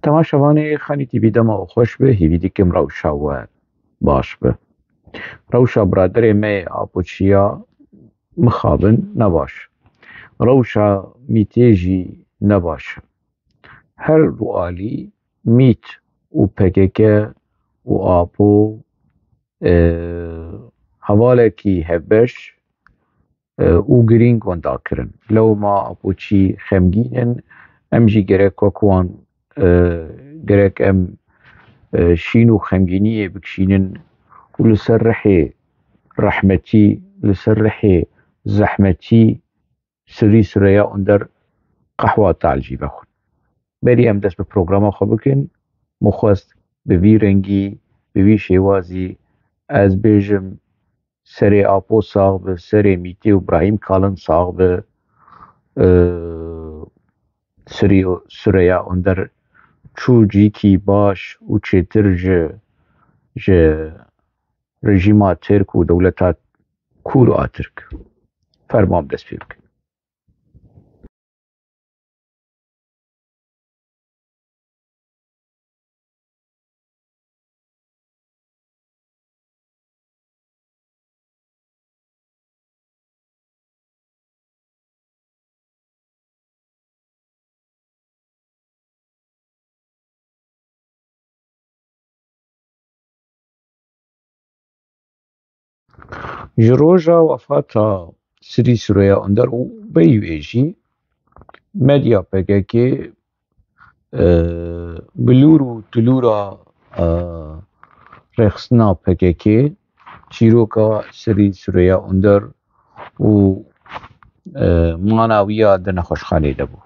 تماشاوانê xanî TV dema û xweş be, hêvî dikim rewşa we baş be. Rewşa biraderê me yê apoçiya mixabin ne baş. Rewşa mîtê jî ne baş. Her alî mît û PKK û Apo hevalekî hevbeş û girîng wenda kirin. Lewma apoçî xemgîn in, em jî gerek wek wan gerek em şîn û xemgîniyê bikişînin û li ser rihê rehmetî, li ser rihê zehmetî sirî sireya onder qehwa tal jî vexwin. Berî em dest bi programa xwe bikin, min xwest bi vî rengî, bi vî şêwazî ez bêjim serê Apo sax be, serê Mîtê û Brahîm Kalin sax be, sirî sireya onder çû cîkî baş û çêtir ji rejîma Tirk û dewleta kûr a Tirk. Fermo em dest pê bikin. Ji roja wefata Sirî Süreyya Önder û beyî wê jî medya PKK bi lûr û tilûra rêxistina PKK çîroka Sirî Süreyya Önder û mana wî ya di nexweşxanê de bû.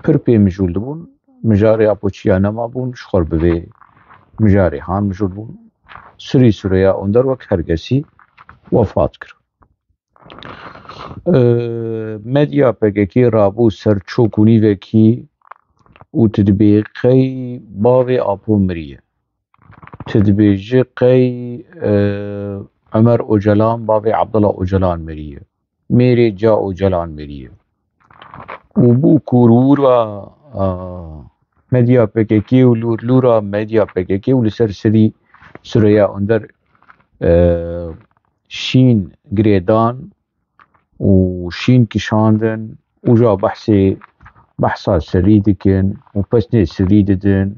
Pir pê mijûl dibûn, mijarê apoçiya nemabûn, ji xwe re bi vê mijarê han mijûl bûn. Sirî Süreyya Önder wek herkesî wefat kir. Medya PKK rabû ser çokûnîvekî û tu dibê qey bavê Apo miriye. Tu dibêjî qey Ömer Öcalan bavê Abdullah Öcalan miriye. Mêrê Ca Öcalan miriye. û bû kûrûra medya PKK û lûrlûra medya PKK û li ser Sirî Süreyya Önder şîn girêdan û şîn kişandin û ja behsa Sirî dikin û pesnê Sirî didin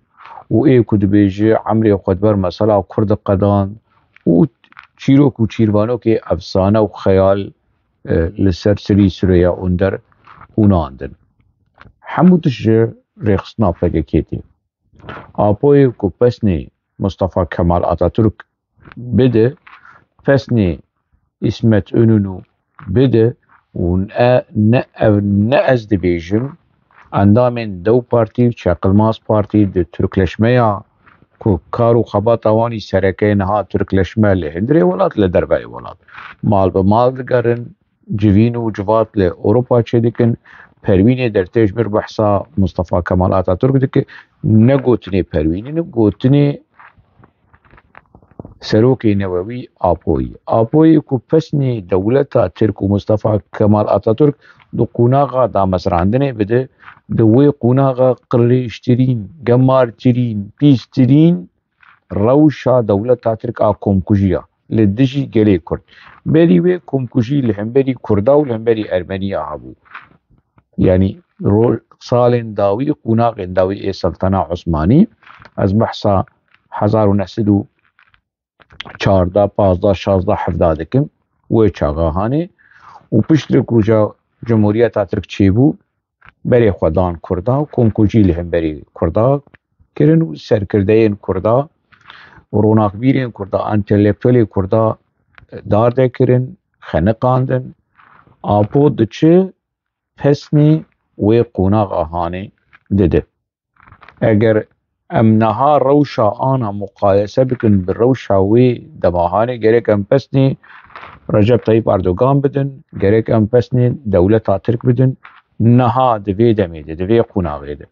û ê ku dibêjî Emrê Xwedber mesela Kurd qedan û çîrok û çîrvanokê efsane û xeyal li ser Sirî Süreyya Önder hûnan din. Hemû tişt ji rêxistina PKK tê. Apoyê ku pesnê Mustafa Kemal Atatürk bide, pesnê İsmet İnönü bide û ne ez dibêjim endamên Dew Partî, Çaqilmaz Partî di Tirkleşmeya ku kar û xebata wanî serekeyê niha Tirkleşme li hundirê welat li derveyê welat. Mal bi mal digerin, civîn û civat li Ewropa çêdikin, perwînê dertê ji bir behsa Mustafa Kemal Atatürk dike, ne gotinê perwînê ne gotinê serokê newewî Apoyê. Apoyê ku pesnê dewleta Tirk û Mustafa Kemal Atatürk di qunaxa damezrandinê bide, di wê qunaxa qirêjtirîn, gemartirîn, pîstirîn rewşa dewleta Tirk a komkujiya li dijî gelê Kurd. Berî wê komkujî li hemberî Kurda û li hemberî Ermeniya hebû. Yani salên dawî qunaxên dawî ê Sultana Osmanî ez behsa 1914, 15, 16, 17 dikim wê çaxanê û piştre ku Cumhuriyeta Tirk çêbû berê xwe dan Kurda û komkujî li hemberî Kurda kirin û serkirdeyên Kurda, ronaqbîrên Kurda, entelektûelê Kurda dardekirin, xeniqandin. Apo diçe pesnê wê qunaxa hanê dide. Eger em niha rewşa ana muqayese bikin bi rewşa wê demahanê gerek em pesnê Recep Tayyip Erdogan bidin, gerek em pesnê dewleta Tirk bidin, niha di vê demê de, di vê qunaxê de.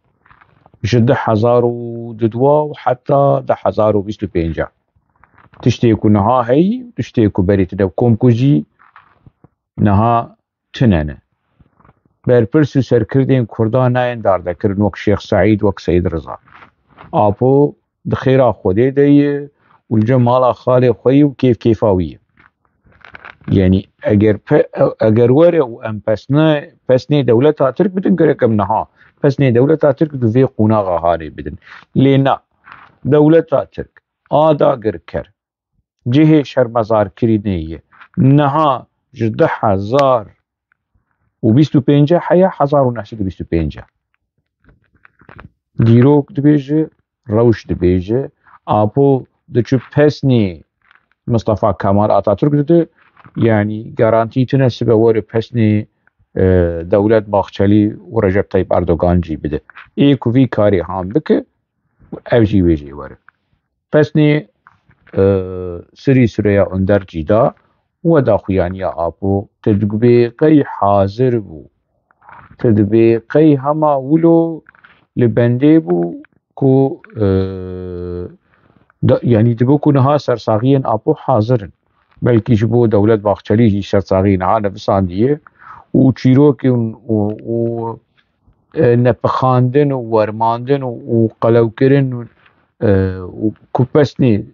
Ji 2022 û heta 2025 tiştê ku niha heyî, tiştê ku berî tune komkujî niha tune ne. برپرس و سرکردین کردان ناین داردکردن وک شیخ سعید وک سید رضا آپو دخیرا خوده دیه والجا مالا خالی خوی و کیف کیفاویه يعني اگر وره و ام پسنه دولتا ترک بدن کرکم نها پسنه دولتا ترک دو في قوناغا هاري بدن لینا دولتا ترک آدا گر کر جهه شرمزار کرینه نها 10,025 حيا 1925 دیروک دبیجه روش دبیجه آپو دچو پسنه مصطفى كمال اتاتورك ده يعني جارانتي تنسب ور پسني دولة باخچلي و رجب طيب اردوغان جي بده ايكو في كاري هام بك او جي ويجي ور پسني سري سريا اندر جيدا و دا خويانيا آپو تدقبيقي حاضر بو تدقبيقي هما ولو لبنده بو كو يعني دبوكو نها سرساغين آپو حاضرن بلكي جبو دولة باخچلي جي سرساغين ها نفسان ديه و چيروكن و نپخاندن و ورماندن و قلوكرن و كوپسني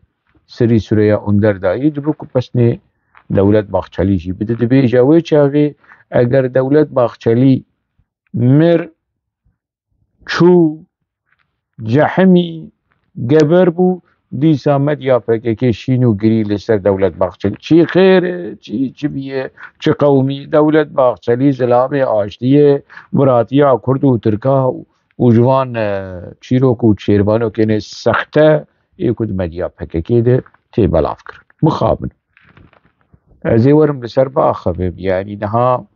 سري سوريا اندر داي دبو كوپسني دولة باخچلي جي بده دبي جاوي چاوي اگر دولة باخچلي مر چو جحمي گبر بو دیسا مدیا پکه شینو گری لسر دولت باخچلی چی خیره چی بیه چی قومی دولت باخچلی زلام آشتیه براتیا کرد و ترکا و جوان چیروک و چیروانو کنه سخته ایکود مدیا پکه ده تی بلاف کرد مخابن ازی ورم بسر باخبه يعني نها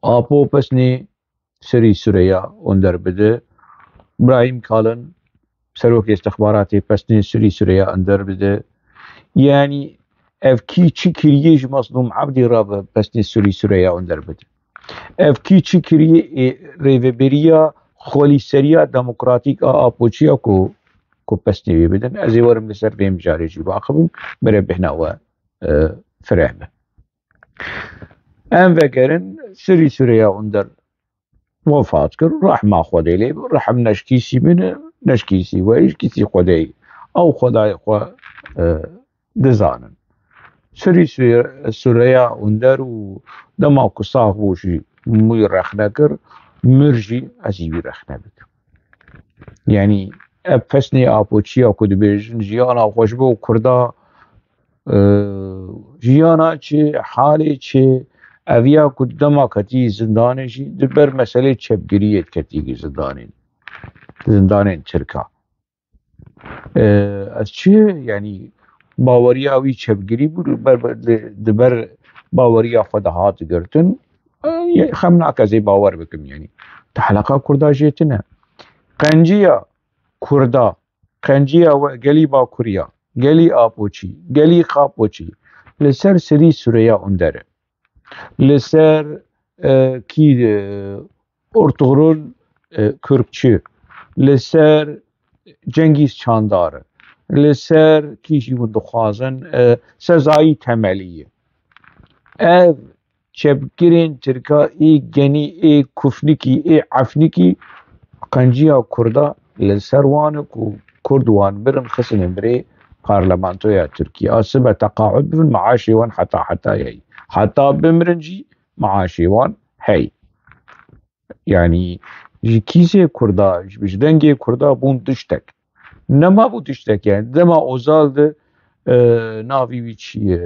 آپو پسنی سری سوریا اندر بده ابراهيم كالن سروك استخباراتي پسني سري سوريا اندر بده يعني اف كي چي كريج مصدوم عبدي رابا پسني سري سوريا اندر بده اف كي چي كري ريفبريا خولي سريا ديمقراطيك آپوچيا كو پسني بدن ازي ورم لسر بهم جاري جي باخبن مربحنا و فرعبه ام وگرن سري سوريا اندر وفات كر راح ما خدي لي راح نشكيسي من نشكيسي وإيش كيسي خدي أو خداي خو دزانن سري سوريا اندر و دما كصاف وشي مي رخنا كر مرجي أزيبي رخنا بك يعني أبسني آپوچيا كود بيجن جيانا خوشبو كردا جيانا چه حالي چه اویا کدما کتی زندانشی دبر مسئله چپگیریت کتی که زندان ترکا از چه یعنی باوریا وی چپگیری بود دبر باوریا خود هات گرتن خمنا کزی باور بکم یعنی تحلقا کردا جیتنه قنجیا کردا قنجیا و گلی با کریا گلی آپوچی گلی خاپوچی لسر سری سوریا اندره لسر کی ارطغرل کرکچی لسر جنگیز چاندار لسر کیشی و دخوازن سزایی تملیه اف چپگیرین ترکا ای گنی ای کفنکی ای عفنکی قنجیا کردا لسر وانک و کردوان برن خسن بری پارلمانتویا تركيا أسبة تقاعد بالمعاش وان حتى هي حتى بمرنجي معاشي وان هي يعني كيسي كردا بجدنجي كردا بون تشتك نما بو تشتك يعني دما اوزال ده ناوی ویچی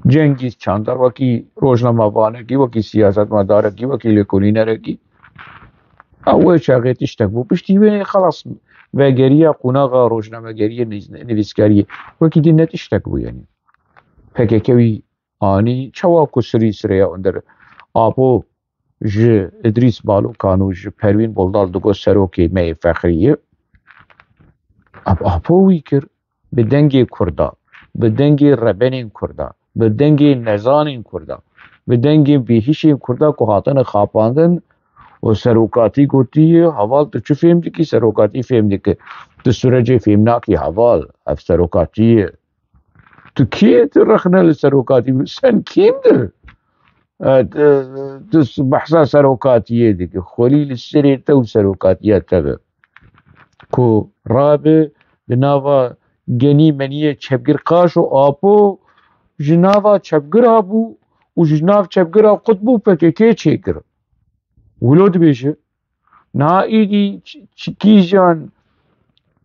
جنگیز چاندار وکی روزنامه بانگی وکی سیاست مدارکی وکی لکولینرکی اوه شاقه تشتك بو بشتی خلاص وگریه قناغا روزنامه گریه نویسگریه وکی دی نتشتك بو يعني پککوی آنی چواکو سری سریا اندر آپو ج ادریس بالو کانو ج پروین بولدال دگو سروکی می فخریه آپو ویکر به دنگ کردا به دنگ ربنین کردا به دنگ نزانین کردا به دنگ بیهیشین کردا که هاتن خاپاندن و سروکاتی گوتی حوال تو چه فهم دی که سروکاتی فهم دی که تو سورج فهم ناکی حوال اف سروکاتی تو کیه تو رخنه لسروکاتی سن کیم در تس بحثا سروكاتية ديك خليل السري تو سروكاتية تبه كو رابه لنافا جني منيه چبگر قاشو آپو جنافا چبگر آبو و جناف چبگر آب قطبو پکه چیکر ولود بيشه نا ايدي كيجان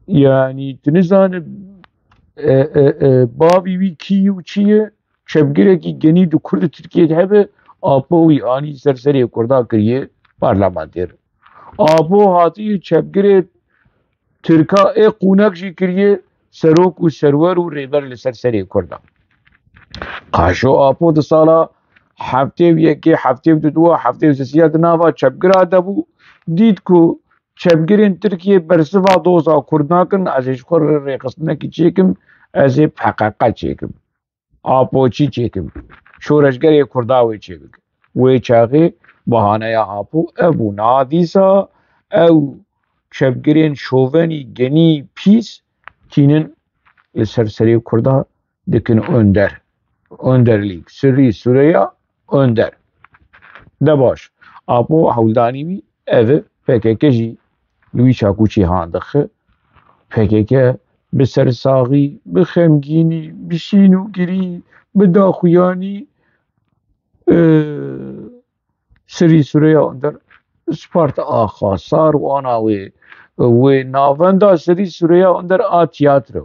يعني تنزان بابي وي كيو چيه شبگره کی گنی دو کرد ترکیه هبه آپوی آنی سرسری کردا کریه پارلمانتر آپو هاتی شبگره ترکا ای قونک جی کریه سروک و سرور و ریبر لسرسری کردا قاشو آپو دو سالا هفته و یکی هفته و دو هفته و سیاد ناوا شبگره دبو دید کو شبگرین ترکیه برسوا دوزا کردناکن ازش خور ریقصنه کی چیکم از حقاقت چیکم آپۆچی چێکم شۆرەشگەرێ کورداوی چێ بک وێ چاغێ بەهانەیە هاپوو ئەبوو نادیسا ئەو شەبگرێن شۆڤەنی گەنی پیس تینن لەسەر سەرێ کوردا دکن ئۆندەر لیگ سری سورەیە ئۆندەر دەباش ئاپۆ هەولدانیوی ئەvê پێکێکە ژی لوی چاکوچی هاندەخە پێکێکە bi sersaxî bi xemgînî bi şîn û girî bi daxuyanî serî sûreya Onder Sparta a xasar û ana wê navenda serî sûreya Onder a tiyatro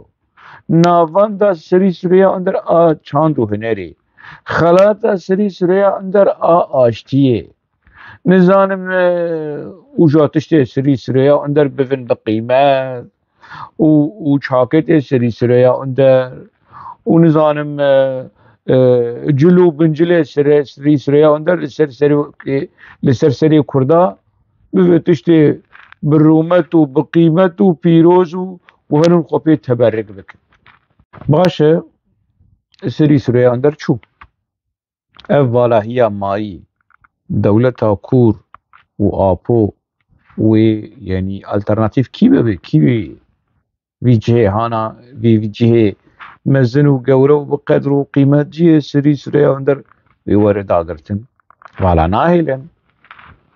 navenda serî sûreya Onder a çand û hunerê xelata serî sûreya Onder a aştiyê nizanim û tiştê serî sûreya Onder bivin bi qîmet و چاکت سری سریا اندر و نزانم جلو بنجله سری سریا اندر لسر سری کردا بتشتی برومت و بقیمت و پیروز و هنون خوبی تبرک بکن باشه سری سریا اندر چو اولا هي مایی دولتا کور و آپو و یعنی الترناتیف کی ببه کی ببه وی جهه هانا وی جهه مزن و گوره و بقدر و قیمت جهه سری اندر وی وارد آگرتن والا ناهیلن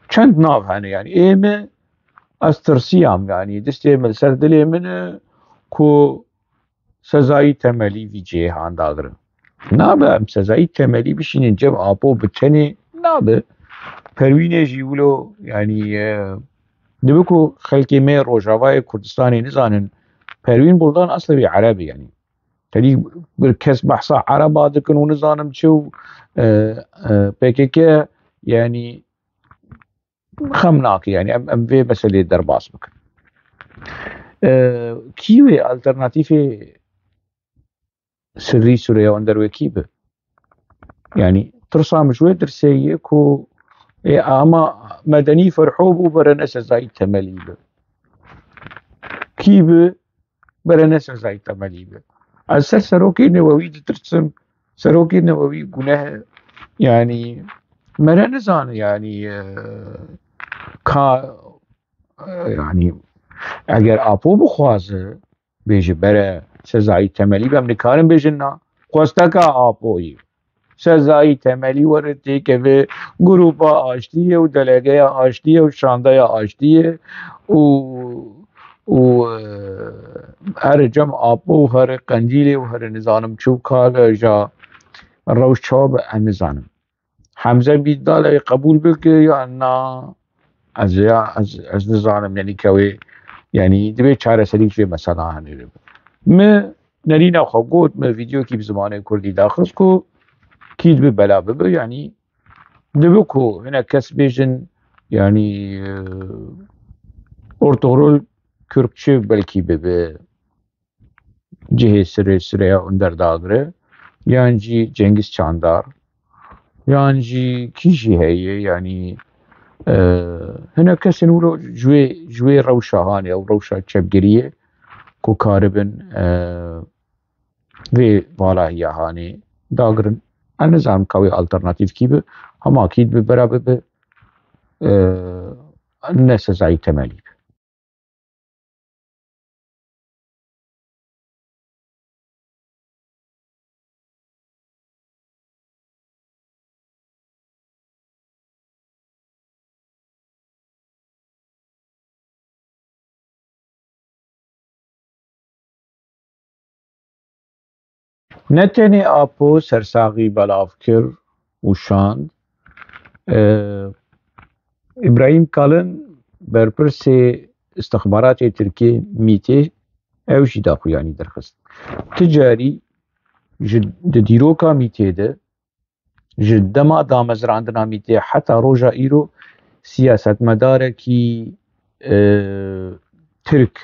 چند ناف هنه يعني ایمه از ترسیام يعني دسته من سر دلی من کو سزایی تملی وی جهه هان داگرن نابه ام سزایی تملی بشینن جم آپو بچنه نابه پروینه جیولو يعني دبکو خلقی می روجاوای کردستانی نزانن پروین بلدان اصلا عربي يعني تدي بالكس بحصة عرب دكن ونظام شو PKK يعني خمناك يعني ام في مسألة درباس بك كيوي الترناتيفي سري سوريا واندروي كيبه يعني ترسام شوية درسية كو اما مدني فرحوب وبرنس زايد تمليبه كيبه برنس زايد تمليبه السر سروكي نووي ترسم سروكي نووي گناه يعني مرا نزان يعني کا يعني اگر آپو بخوازه بيجي بره سزایی تملی بم نکارم بيجنا خواسته آپوی سزایی تملی ورده که به گروپا آشتیه و دلگه آشتیه و شانده آشتیه و هر جمع آپو و هر قندیله و هر نظانم چوب کاله جا روش چوب نظانم حمزه بید داله قبول بکه یا نه از نظانم یعنی که يعني دبي چاره سري شوي مثلا هنرب ما نرينا خو ما فيديو كي بزمانه كردي داخل كو كيد ببلا بب يعني دبكو هنا كسبيجن يعني ortoğrul Kürkçe belki bebe cihe sıraya under dağre yani Cengiz Çandar yani kişi heye yani هنا كسن ولو جوي روشة هاني أو روشة شبقرية كو كاربن في فالا هي هاني داغرن النظام كوي الترناتيف كيبه هم أكيد ببرابه الناس زي تمالي نتنی آپو سرساغی بلاف کر و شاند. ابراهیم کالن برپرس استخبارات ترکیه میته اوشی دا خویانی درخست تجاری جد دیروکا میته ده جد دما دامزراندنا میته حتی روژا ایرو سیاست مداره کی ترک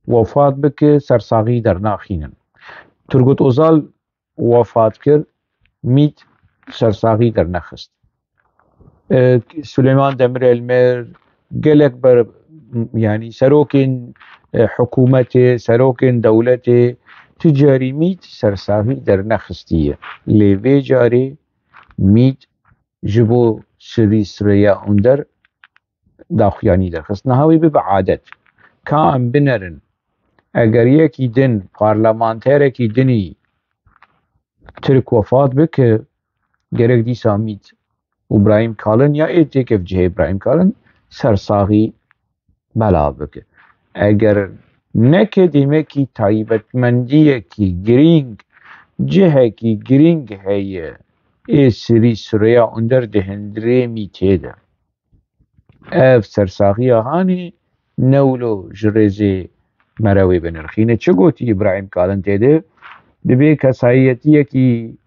وفات بکه سرساغی در ناخینن ترگوت اوزال وفات کرد میت سرساغی در نخست سليمان دمر المر قالك يعني سروكن حكومته سروكن دولته تجاري ميت سرساوي در نخستية ليفي جاري ميت جبو سري سريا اندر داخياني در خست نهاوي ببعادت كان بنرن اگر يكي دن پارلمانتر كي دني ترك وفات بك گرك دي ساميت ابراهیم کالن یا ایتی که جه ابراهیم کالن سرساغی بلا بکه اگر نکه دیمه کی تایبتمندیه کی گرینگ جه کی گرینگ هیه ای سری سریا اندر دهندره می تیده اف سرساغی هانی نولو جرزی مروی بنرخینه چه گوتی ابراهیم کالن تیده دبی کسایتیه کی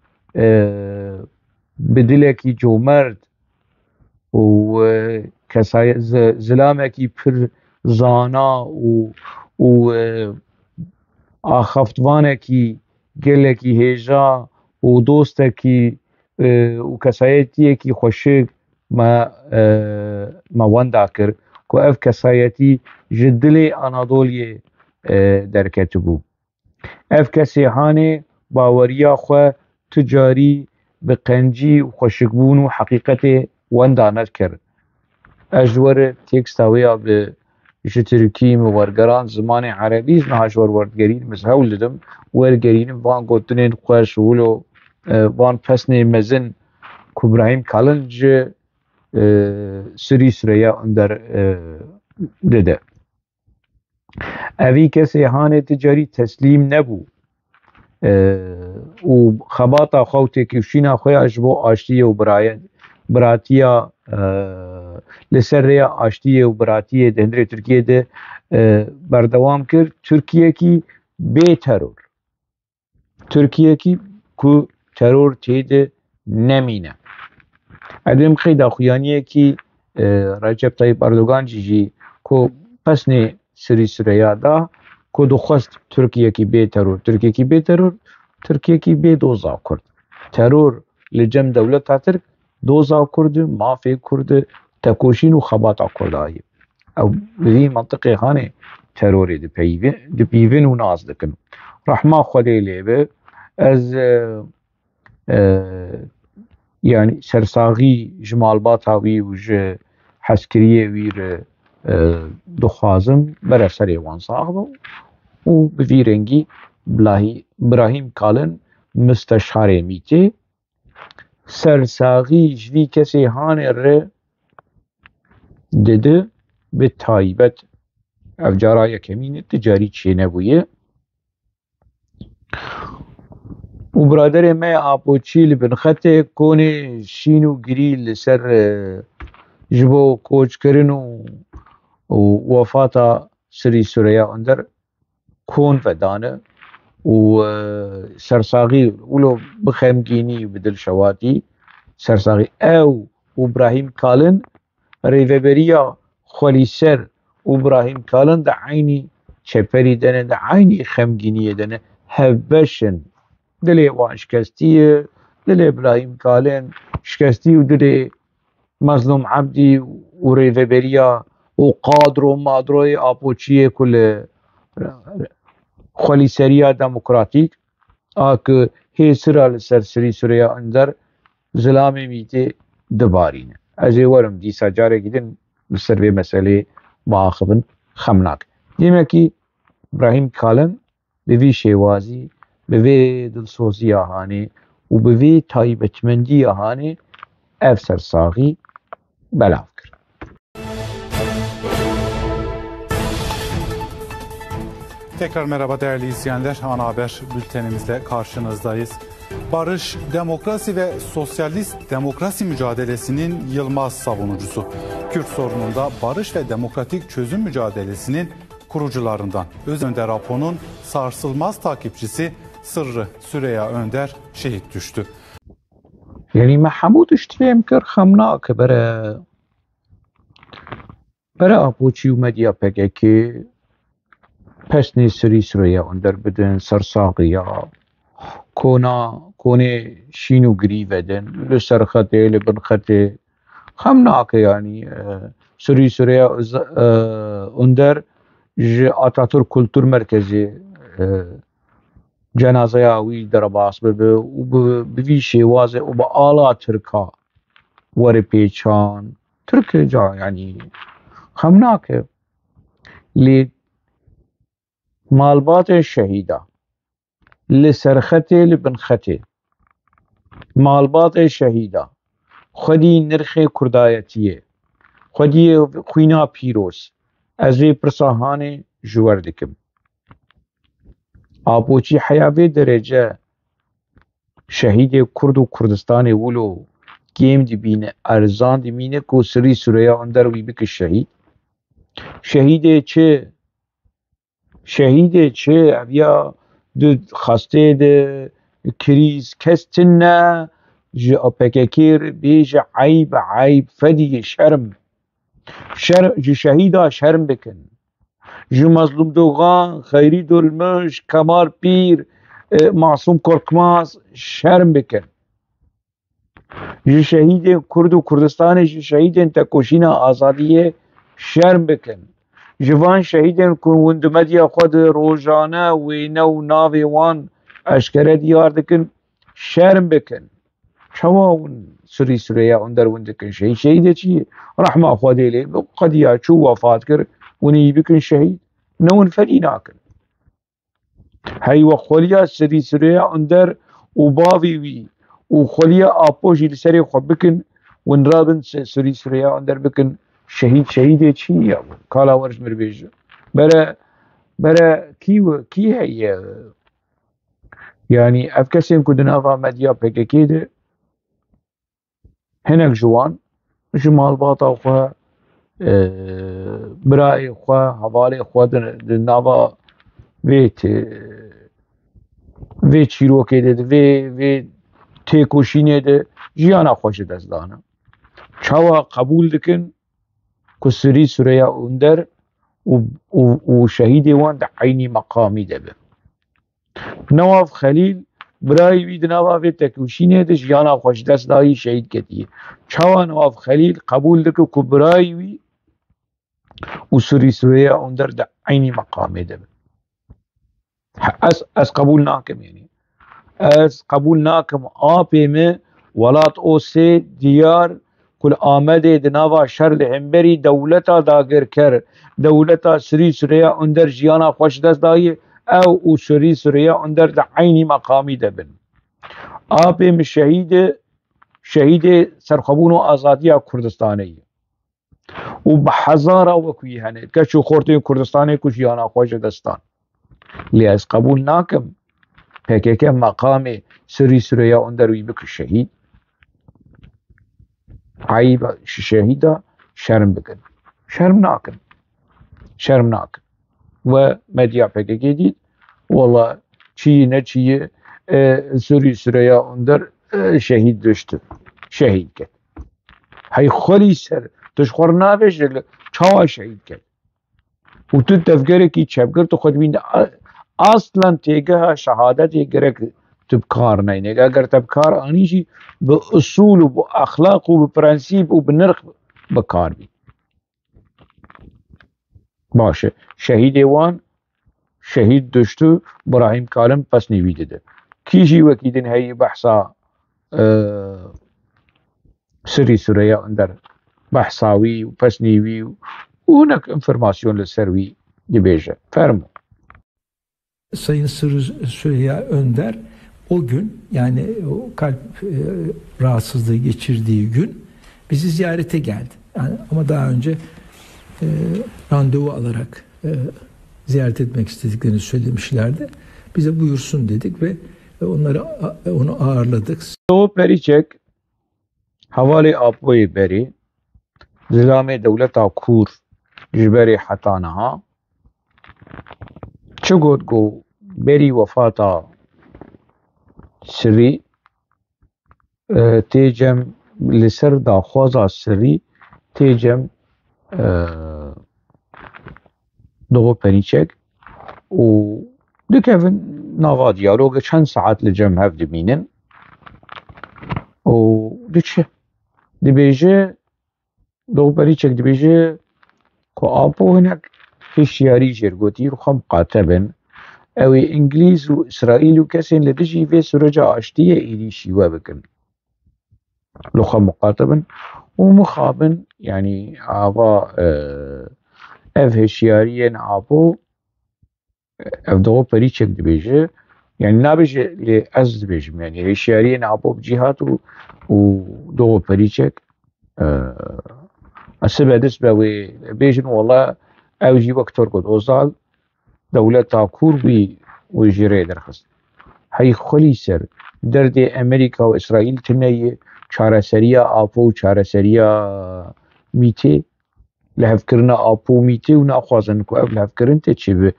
بدله کی جومرد و زلامه کی پر زانا و آخفتوانه کی گله کی هیجا و دوسته کی و کسایتیه کی خوشک ما وندا کر که اف کسایتی جدلی انادولیه درکت بو اف کسی هانه باوریا خو تجاری بقنجي وخشكبون وحقيقته وندا نذكر اجور تيكستاويا بجتركي مورقران زمان عربي نهاجور وردقرين مزهول لدم ورقرين فان قوتنين قواش ولو فان پسني مزن كبراهيم كالنج سري سريا اندر دده اوی کسی هانه تجاري تسليم نبو و خباطا خوته کشینا خوی اجبو آشتیه و براتیه لسره آشتیه و براتیه دهندره ترکیه ده بردوام کرد ترکیه کی بی ترور ترکیه کی که ترور تیده نمینه ادم خیدا خویانیه کی رجب طیب اردوغان جی که پسنه سری سریا دا که دخواست ترکیه کی بی ترور ترکیه کی بی ترور ترکیه کی بی دوزا کرد ترور لجم دولت ترک دوزا کرد مافی کرد تکوشین و خباتا کرد آیه او بذی منطقه خانه تروری دی پیوین و ناز دکن رحمه خودی لیبه از يعني سرساغي جمال باطاوي وج حسكرية وير دخوازم برا سري وان صاغبو و بفيرنجي براهيم كالن مستشار ميتي سرساغي جوي كسي هان الر دده بتايبت افجارا يكمين تجاري چه نبويه و برادر ما آپوچیل بنخطه کونه شینو گریل سر جبو کوچ کرن و وفاتا سری سوریا اندر کون فدانه و سرساغی ولو بخمگینی بدل شواتی سرساغی او ابراهیم کالن ریوبریا خلی سر ابراهیم کالن ده عینی چپری دنه ده عینی خمگینی دنه هبشن دلی وان شکستیه دلی ابراهیم کالن شکستی و دلی مظلوم عبدی و ریوبریا و قادر و مادروی آپوچیه کل خلی سریا دموکراتیک آکه هی سرال سرسری سریا اندر ظلام میته دبارینه از ورم دیسا جاره گیدن بسر به مسئله معاقبن خمناک دیمه که ابراهیم کالن به وی شیوازی به وی دلسوزی آهانه و به وی تایبتمندی آهانه افسر ساغی بلاف کرد. Tekrar merhaba değerli izleyenler. Ana Haber bültenimizle karşınızdayız. Barış, demokrasi ve sosyalist demokrasi mücadelesinin yılmaz savunucusu. Kürt sorununda barış ve demokratik çözüm mücadelesinin kurucularından. Önder Apo'nun sarsılmaz takipçisi Sırrı Süreyya Önder şehit düştü. يعني محمود اشتريم كر خمناك برا أبوچي ومديا بكاكي پسني سري سريا اندر بدن سرساقيا كوني شينو قريبدن لسرخته لبنخته خمناك يعني سري سريا اندر اتاتورك كولتور مركزي جنازه وی در باس به و به شوازه و با آلا ترکا ور پیچان ترک جا يعني خمناك لی مالبات شهيدة لسرخته لبنخته مالبات شهيدة خدي نرخي كردايتيه خدي خوينا بيروس ازوي برساهاني جوردكم آبوچی حیابه درجه شهید کرد و کردستان ولو گیم دی بینه ارزان دی بینه کو سری سوریا اندر وی بک شهید چه اویا دو خسته ده کریز کستن نه جه اپککیر بیج عیب فدی شرم جه شهیدا شرم بکن جو مظلوم دوغان خیری دلمش کمال پیر معصوم کرکماز شرم بکن جو شهید کرد و کردستان جو شهید تکوشین آزادیه شرم بکن جوان شهید کندمدی خود روزانه وینه و ناوی وان اشکره دیار دکن شرم بکن چواون سریا اندر وندکن شهید چیه رحمه خواده لی قدیا چو وفات کر وني بكن شهيد نون فريناكن هاي وخوليا سريا اندر وبافي وي وخوليا ابوجي لسري خبكن ونرابن سريا اندر بكن شهيد چي يا كالا ورش مربيج برا كي هي يعني افكسين كدنافا مديا بككيد هناك جوان جمال باطا وخا برای خوا حواله خوا در نوا وی چیروکه ده وی تیکوشینه ده جیانا خوش دست دانا چاوا قبول دکن که سری سریا اندر و شهید وان ده عینی مقامی ده به نواف خلیل برای وی ده نوا وی تیکوشینه ده جیانا خوش دست دایی شهید کتیه چاوا نواف خلیل قبول دکن که برای وی و سريا اندر ده عيني مقامه ده از قبول ناكم يعني از قبول ناكم آبه ولات او سي ديار كل آمده دناوا شر همبري دولتا داگر كر دولتا سريا اندر جيانا خوش دست دايه او سريا اندر ده عيني مقامي ده بن آبه شهيد سرخبون و آزادية كردستانيه و به هزار وکوی هنه کشو خورتین کردستانی کش یانا خوش دستان لی از قبول ناکم پکیک مقام سریا اندروی بک شهید عیب شهیدا شرم بکن شرم ناکن و مدیا پکیکی دید والله چی نه چیه سریا اندر شهید داشته شهید کرد هی خلی سر تشخور نابش چاوا شهید کرد و تو تفکره کی چپگر تو خود بینده اصلا تیگه شهادت گرک تبکار نینه اگر تبکار آنیشی به اصول و به اخلاق و به پرنسیب و به نرخ بکار بید باشه شهید وان شهید دشتو براهیم کالم پس نویده ده کیشی وکیدن هی بحثا سریا اندر بحثاوي وبسنيوي وهناك انفورماسيون للسروي دبيجه فرمو. Sayın Süreyya Önder o gün yani o kalp rahatsızlığı geçirdiği gün bizi ziyarete geldi. Yani ama daha önce randevu alarak ziyaret etmek istediklerini söylemişlerdi. Bize buyursun dedik ve onu ağırladık. O periçek havale apoy beri zilame devleta kur jiberi hatanaha çugot go beri vefata sirri tecem لسر داخوازا سری تیجم دو پریچک و دکفن نوا دیالوگ چند ساعت لجم هف دمینن و دچه دبیجه دو پریچک دبیجه که آبو هنک هشیاری جرگوتی رو خم قاتبن او انگلیز و اسرائیل و کسین لدجی في سرجا آشتیه ایلی شیوه بکن لخا مقاطبا ومخابن يعني عبا اف هشياريين عبو اف دغو بريتشك دبيجه يعني نابج لأز دبيجم يعني هشياريين عبو بجهات ودغو بريتشك السبع دسبة بيجن والله اوجي وقتور قد اوزال دولة تاكور ويجيري درخص هاي خلي سر درد امريكا واسرائيل تنية چارەسەریە ئاپۆ و چارەسەریە میتێ لە هەفکردنە ئاپۆ و میتێ و ناخوازن کو ئەو لە هەفکردن تێ چێ بێ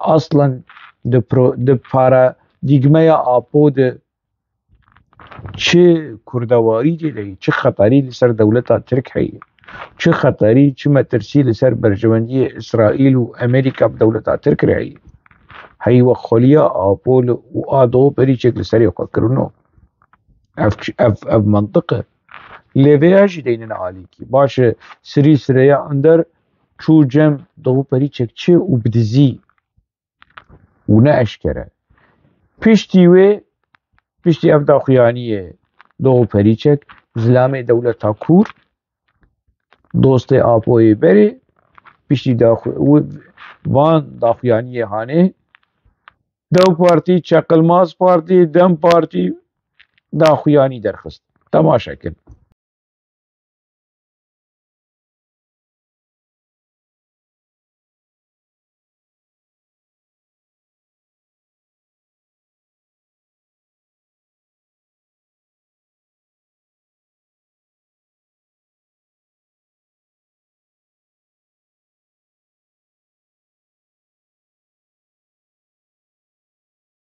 ئاسڵەن د پارادیگمەیە ئاپۆ د چ کوردەواری تێدەی چ خەتەری لەسەر دەولەتا ترک هەیە چ خەتەری چ مەترسی لەسەر بەرژەوەندی ئیسرائیل و ئەمریکا دەولەتا ترک هەیە هەیوە خۆلیە ئاپۆ و ئادۆ بەریچێک لەسەری خۆکردنەوە اف منطقه ليفياج ديننا عليكي باش سري سريا اندر چو جم دو بريچك چه و بدزي و نه اشكره پشتی اف داخویانیه دو پریچک زلام دولتا کور دوست آپوی بری پشتی وان داخویانیه هانه دو پارتی چقلماز پارتی دم پارتی داخویانی درخست تماشا کن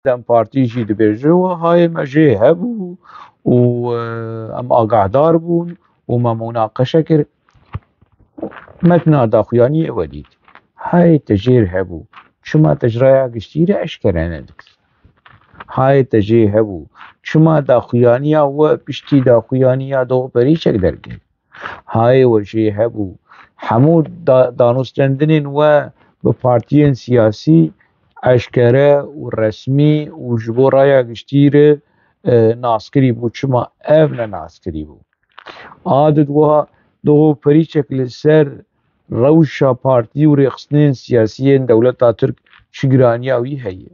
دم پارتی جی دبیجه و های مجه هبو و ام آگاهدار بون و ما مناقشه کرد متنا داخویانی ودید های تجیر هبو چما تجربه گشتیره اشکرانه دکت های تجیر هبو چما داخویانیا و پشتی داخویانیا دو پریچک درگه های وجه هبو حمود دانستندنین و به پارتیین سیاسی اشکره و رسمی و جبو رایا گشتیره ناسکری بو چما اف نه ناسکری بو عادت وها دو پریچک لسر روشا پارتی و رخصنین سیاسیین دولتا ترک چگرانیاوی هیه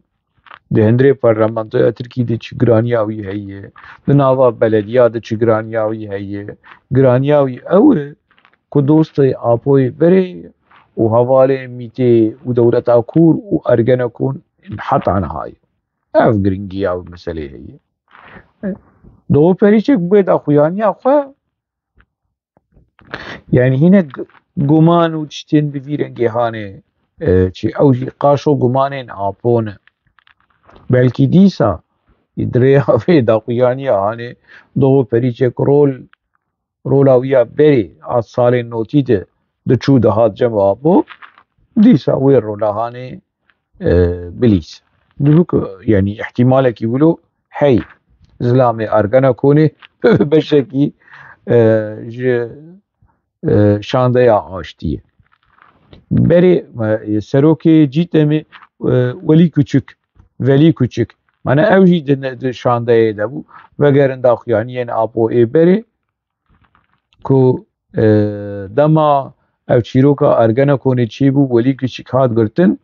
ده هندره پارلمانتویا ترکی ده چگرانیاوی هیه ده ناوا بلدیا ده چگرانیاوی هیه گرانیاوی اوه که دوست آپوی بره و حواله میته و دولتا کور و ارگنکون انحط عنهاي اف گرنگی او مسئله هیه دو پریچک بيد اخواني اخوا يعني هنا گمان و چتين بفيرنگي هانه چي اوجي قاشو گمانين آپونه بلكي ديسا يدريها في داقياني هانه دو پریچک رولاويا بري از سال نوتي ده چو دهات جمع آپو ديسا وير رولهانه بليس دوك يعني احتمالك يقولوا حي زلامي ارگنا كوني بشكي شانده یا آشتیه بری سروکی جیتمی ولی küçük mana evجی de şandeye de bu ve gerin daxyaniyen apo beri ku dama ev çiroka ergena koni çi bu veli küçük hat girtin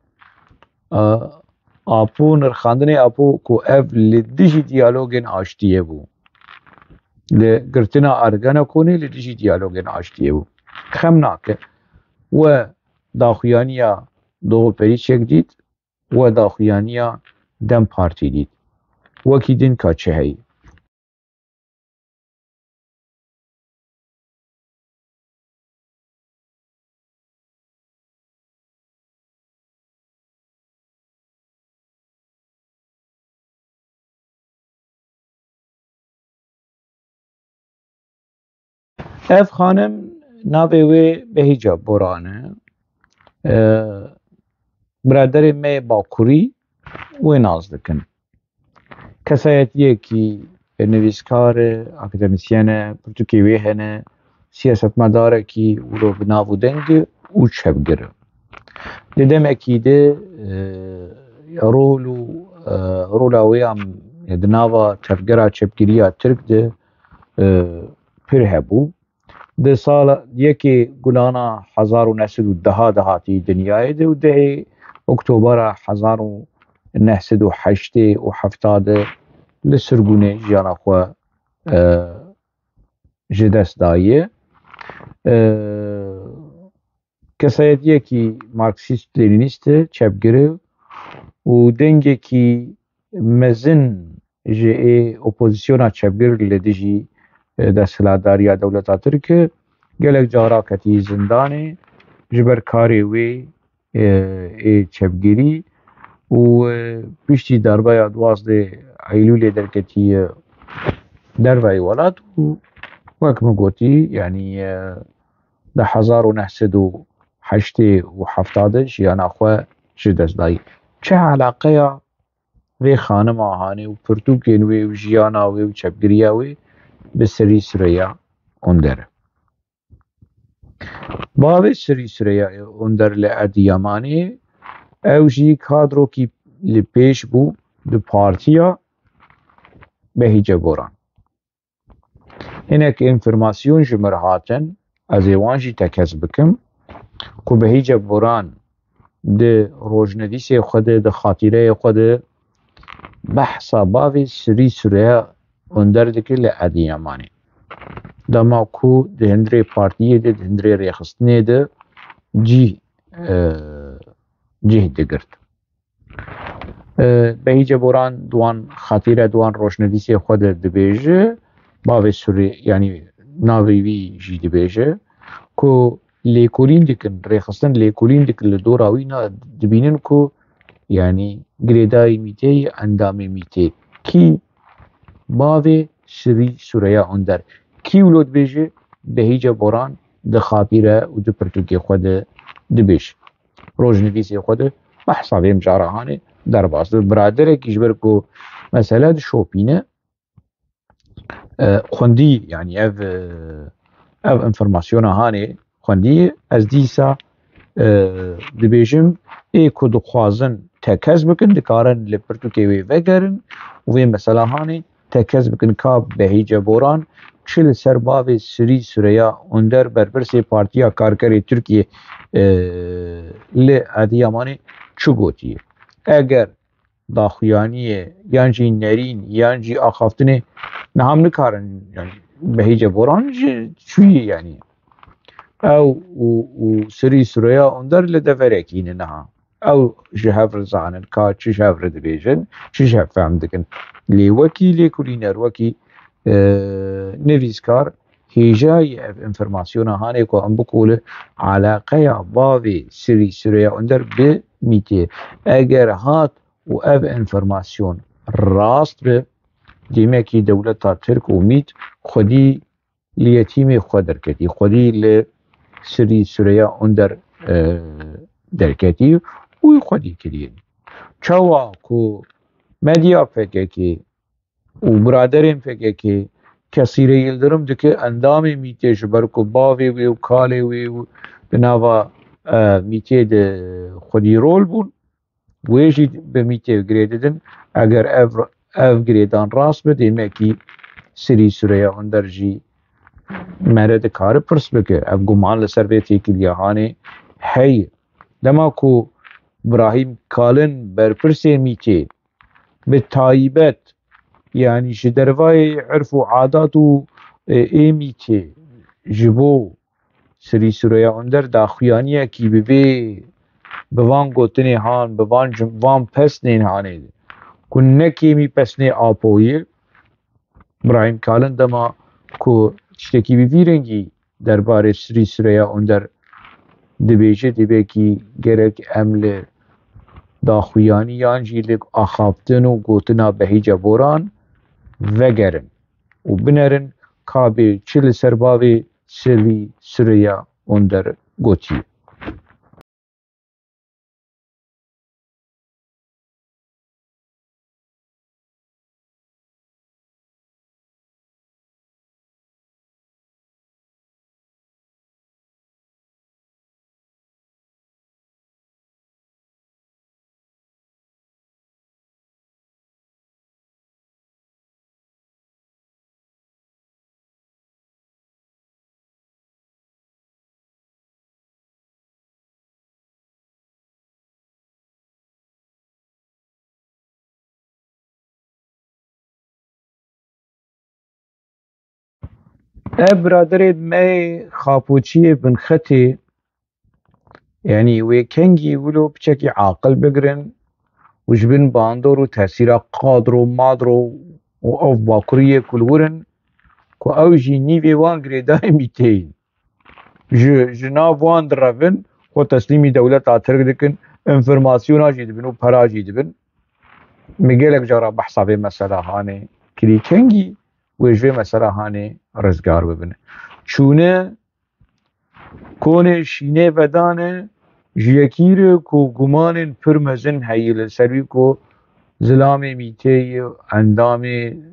apo nirxandine apo ku ev lidiji diyalogin aştiye bu le girtina ergena koni lidiji diyalogin aştiye bu خم ناکه و داخویانیا دو پریچک دید و داخویانیا دم پارتی دید وکی دین که چه هی اف خانم ناوی وی بهیجا برانه برادر می باکوری و ناز دکن کسایتیه کی نویسکار اکادمیسین پرتوکیوی هنه سیاست مداره کی ولو بناو دنگ و چبگره دیدم اکیده رولا ویام دناوا چبگره چبگیریا ترک ده پر هبو ده سال یکی گلانا 1910 دهاتی دنیای ده و ده اکتبر 1908 و 70 لسرگونه جانا خو جدست دایه کسایتیه کی مارکسیست لینینیست چپگره و دنگه کی مزن جه اپوزیسیونا چپگر لدیجی دستهلاتداریا دولتا ترک گلک جارا کتی زندانه جبر کاری وی چپگیری و پشتی دربای 12 ایلول درکتی دربای ولات و وکم گوتی یعنی ده 1908 و 70 جیانا خو جدست دایی چه علاقه یا وی خانم آهانی و پرتوکین وی و جیانا وی و چپگیریا وی به سری سریا اندر باوی سری سریا اندر لعدیامانی او جی کادرو کی لپیش بو دو پارتیا بهیجه گوران هناك انفرماسيون جمرهاتن از ایوانجی تکز بکم که بهیجه گوران ده روجندیسی خود ده خاطره خود بحثا باوی سری سریا اندر دکر لعدیامانی دما کو ده هندره پارتیه ده هندره ریخستنه ده جی دگرد بهیجه بوران دوان خاطره دوان روشندیسی خود دبیجه باوی سوری یعنی ناوی وی جی دبیجه که لیکولین دکن ریخستن لیکولین دکن لدوراوی نا دبینن که یعنی گریدای میته اندام میته کی باوی سری سوریا اندر کی ولود بیجه بهیجه بوران ده خاطره و ده پرتوکی خود دبیش روشندیسی خود بحثا بیم جارهانه در باز برادره کیجبر کو مثلا شوپینه خوندی یعنی او انفرماسیون هانه خوندی از دیسا دبیجم ای کو دخوازن تکز بکن دکارن لپرتوکی وی وگرن وی مثلا هانه تکز بکن که بهیجه بوران چل سرباوی سری سریا اندر برپرسی پارتیا کارکری ترکیه لی ادیامانه چو گوتیه اگر داخویانیه یانجی نرین یانجی آخافتنه نهم نکارن یعنی بهیجه بوران چویه یعنی او سری سریا اندر لدفرکینه نها او جهفر زانن که چه جهفر دبیجن چه جهفر فهم دکن لی وکی لی کلینر وکی نویسکار هیجای انفرماسیون هانه که ام بکوله علاقه باوی سری سریا اندر به میته اگر هات و او انفرماسیون راست به دیمه کی دولتا ترک امید خودی لیتیم خود درکتی خودی لی سری سریا اندر درکتی و خودی کلیه چوا کو مدیا فکر که و برادرین فکر که کسی را یلدرم دکه اندام میته جبر کو باوی وی و کالی وی و بناوا میته ده خودی رول بون ویجی به میته گریددن اگر او گریدان راست بده ایمه سری سوریا اندر جی مرد کار پرس بکه او گمان لسر بیتی کلیهانه هی دما کو ابراهیم کالن برپرسی میته به تایبت یعنی شدروای عرف و عادات و ایمیته جبو سری سوریا اندر داخویانیه کی ببی بوان گوتنی هان بوان وان پسنین هانه ده کن نکیمی پسنی آپویه برایم کالن دما کو تشتکی بفیرنگی درباره سری سریا اندر دبیجه دبیکی گرک امل داخویانی یان جیلک آخافتن و گوتنا بهیجا بوران وگرن و بنرن کابی چل سرباوی سری سریا اندر گوتی برادر می خاپوچی بن خطی يعني ويكنجي ولو بشكل عاقل بقرن وجبن باندور وتأثير قادرو مادرو وأوف باكورية كل ورن كو أوجي نيفي وان قريداي ميتين جناف وان درافن خو تسليمي دولة تاترق دكن انفرماسيونا جيدبن وبرا جيدبن ميقالك جارا بحصا في مسألة هاني كري كنجي ويجوي مسألة هاني رزقار ببن چونه كونه شينه ودانه جيكير كو گمان پر مزن هيل سروي كو زلام ميتي اندام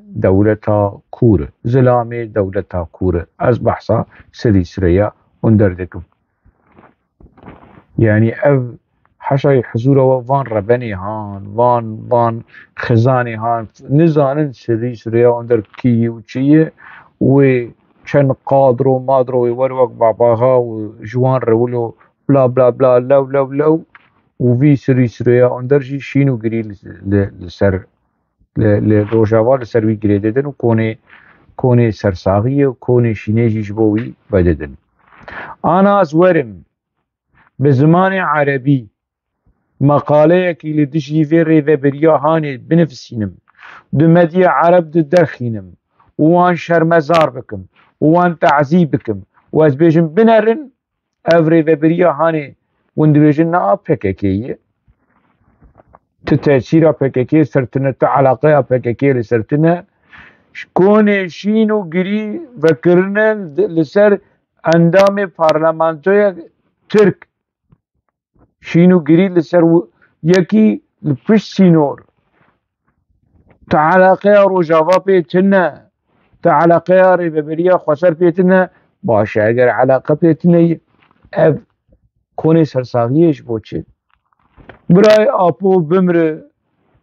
دولتا كور زلام دولتا كور از بحثا سري سريا اندردكم يعني اف حشاي حضور وان ربني هان وان خزاني هان نزانن سري سريا اندر كي وچيه و چن قادرو مادرو وروك باباها وجوان رولو بلا بلا بلا لو لو لو وفي سري سريا اندرجي شينو قري لسر لروجاوا لسر وي قري ددن وكوني سرساغية وكوني شينيجي جبوي بددن انا ازورم بزمان عربي مقالة كي لدشي في ريفابريا هاني بنفسينم دو مديا عرب دو درخينم وان شرمزار بكم وان تعذيب بكم واز بيجن بنرن افري فبريا هاني وندبيجن نا PKK'yi تتأثير PKK سرتنا تعلاقة PKK لسرتنا كون شينو قري فكرنا لسر اندام پارلمانتويا ترك شينو قري لسر يكي لبش سينور تعلاقة روجافا بيتنا تعلاقة ريفابريا خسر بيتنا باشا اگر علاقة بيتنا اف كوني سرساغيش بوچه براي آپو بمره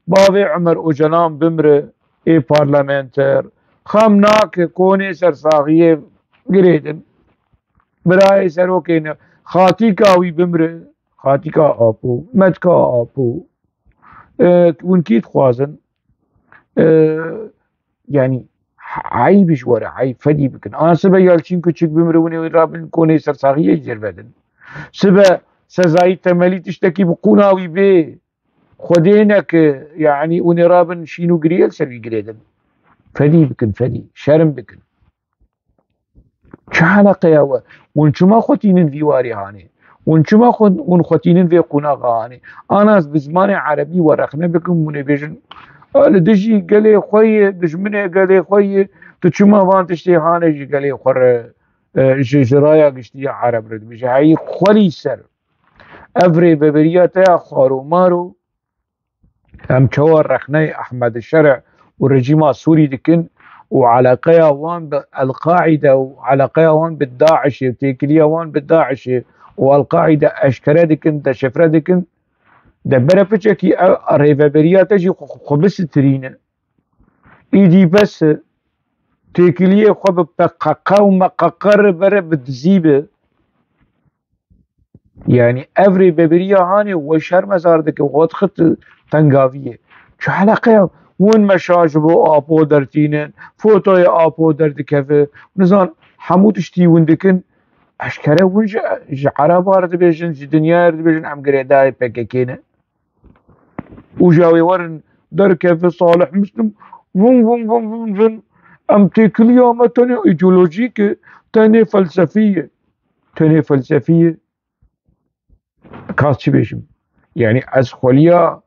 باوي عمر اوجلان بمره اي پارلمنتر خمناك كوني سرساغيه گريدن براي سروكين خاتيكاوي بمره خاتيكا آپو مدكا آپو ونكيد خوازن يعني عيبش ورا عيب فدي بكن انا سبا يالچين كچك بمروني رابن كوني سرساغيه جربدن سبا سزاي تملي تشتكي بقوناوي بي خدينك يعني وني رابن شينو قريل سري قريدن فدي بكن فدي شرم بكن چه علاقه يا ونشما خوتينن في واري هاني ونشما ونخوتينن في قناغ هاني انا بزمان عربي ورخنا بكن منبيجن لدجي قالي خوي دجمني قالي خوي تشما وان تشتي هاني قالي خر جرايا قشتي عرب رد بيجي هاي خولي سر افري ببرياتا خارو مارو هم شوار رخناي احمد الشرع والرجيم السوري دكن وعلاقيا وان بالقاعدة وعلاقيا وان بالداعش وتيكليا وان بالداعش والقاعدة اشكرا دكن دا شفرا دكن دا برفتشكي ريفابرياتا جي خبس ترين ايدي بس تيكليه خب بقاقا ومقاقر برا بتزيبه يعني افري ببريا هاني وشهر مزاردك وغوت خط تنقافية شو علاقة وين مشاجبو آبو درتينن فوتوي آبو دردكفه نزان حمود اشتي وندكن اشكره ونج عرب ارد بيجن دنيا ارد بيجن ام قريداي بككينه وجاوي ورن دركه في صالح مسلم فن فن فن فن فن ام تكل يوم تاني ايديولوجيك تاني فلسفيه كاتش بيجم يعني از خوليا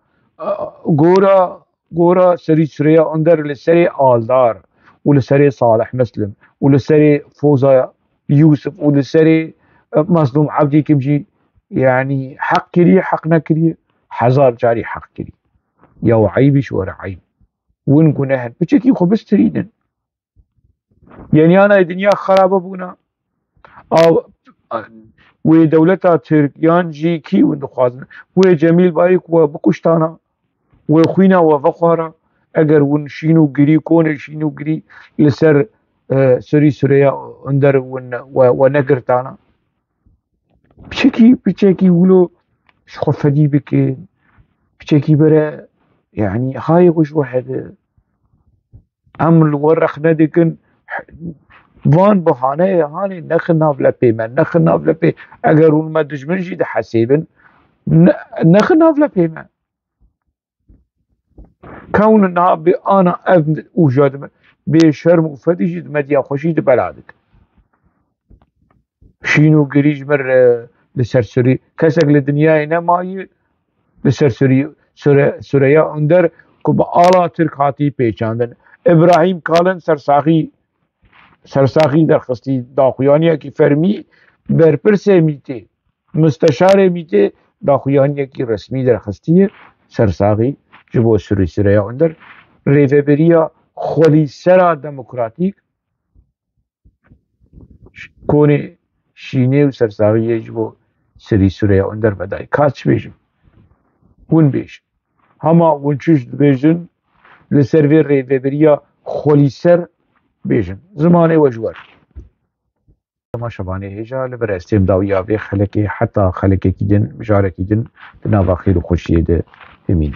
غورا سري سريا اندر لسري آلدار ولسري صالح مسلم ولسري فوزا يوسف ولسري مظلوم عبدي كمجي يعني حق كري حق نكري حزار جاري حق كري يا عيبي شو عيب وين قناهن بشكي خو بس تريدن يعني انا الدنيا خرابه بونا او ودولتها تركيان جي كي وندخوازن وجميل بايك وبكشتانا وخوينا وفقارا اگر ون شينو جري كون شينو جري لسر سري سريا اندر ونقرتانا بشكي ولو شخفدي بك بشكي برا يعني هاي وش واحد امر ورخ ندكن وان بهانه هاني نخنا بلا بيمن نخنا بلا بي اگر اون ما دشمن جيد حسيبن نخنا بلا بيمن كون النهار انا ابن وجاد بشرم وفدي جد مديا خوشيد بلادك شينو قريج مر لسرسري كسك للدنيا هنا ماي لسرسري سوريا اندر كب آلا ترك هاتي پیچاندن ابراهيم كالن سرساخی درخستی داخویانی کی فرمی برپرسه میته مستشار میته داخویانی کی رسمی درخستی سرساخی جبو سری سریا اندر ریفبریا خلی سرا دموکراتیک کونه شینه و سرساخی جبو سری سریا اندر بدای کاچ بیشم ون بیش هما ونچش بیشن لسروی ریفبریا خلی سر بيجن زماني وجور ما شباني هيجا لبر استيم داويا بي خلقي حتى خلقي كيدن بجارة كيدن بنابا خير وخوشيه ده همين